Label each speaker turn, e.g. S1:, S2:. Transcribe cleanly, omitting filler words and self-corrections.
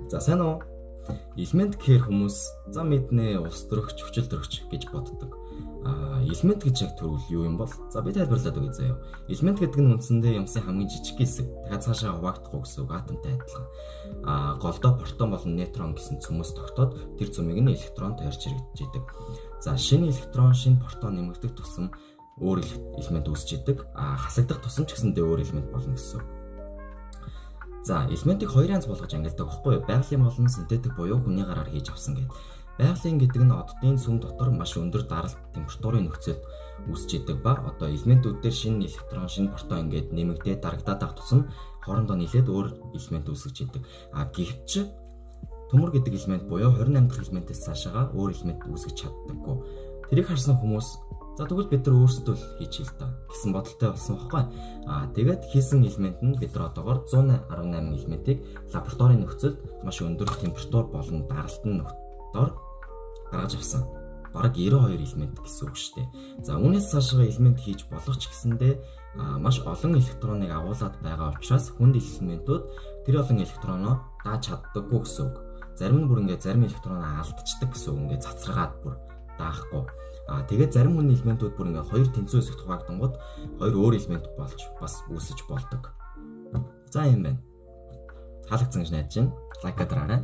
S1: За сайн уу? Элемент гэхээр хүмүүс за мэднэ ус төрөгч, хүчил төрөгч гэж боддог. Элемент гэж яг төрөл юу юм бол? За би тайлбарлаад өгье заяа. Элемент гэдэг нь үндсэндээ юмсын хамгийн жижиг хэсэг. Дахиад цаашаа хуваагдахгүй гэсэн үг, атомтай адилхан. Голдоо протон болон нейтрон гэсэн цөмөс тогтоод тэр цөмийг нь электрон тойрч хэрэгжиж идэг. За шинэ электрон, шинэ протон нэмэгдэх тусам өөр элемент үүсч идэг. Хасагдах тусам ч гэсэндээ өөр элемент болно гэсэн үг. За элементийг хоёр янз болгож ангилдаг байхгүй юу? Байгалийн болон синтетик буюу хүний гараар хийж авсан гэдэг. Байгалийн гэдэг нь оддын сүм дотор маш өндөр даралт температурын нөхцөлд үүсч идэг ба одоо элементүүд дээр шинэ электрон, шинэ протон ингээд нэмэгдээд дарагдаад авах тусам хоорондоо нийлээд өөр элемент үүсгэж идэг. Гэвч төмөр гэдэг элемент буюу 28 дахь элементээс цаашаага өөр элемент үүсгэж чаддаггүй. Тэрийг харсан хүмүүс за тэгвэл бид нар өөрсдөө л хийчихъя л та гэсэн бодолтой болсон байхгүй. Тэгээд хийсэн элемент нь бид нар одоогоор 118 элементийг лабораторийн нөхцөлд маш өндөр температур болон даралтын нөхцөлөөр гаргаж авсан. Бараг 92 элемент гэсэн үг шүү дээ. За үүнээс цаашаа элемент хийж болох ч гэсэндээ маш олон электроныг агуулад байгаа учраас хүнд элементүүд тэр олон электроноо дааж чаддаггүй гэсэн үг. Зарим нь бүр ингээд зарим электроноо алдчихдаг гэсэн үг, ингээд цацрагаад бүр даахгүй. Тэгээд зарим хүн элементүүд бүр ингээд хоёр тэнцүү хэсэгт хуваагдангууд хоёр өөр элемент болж бас үүсэж болдог. За юм байна. Таалагдсан гэж найдаж байна. Лайк дараарай.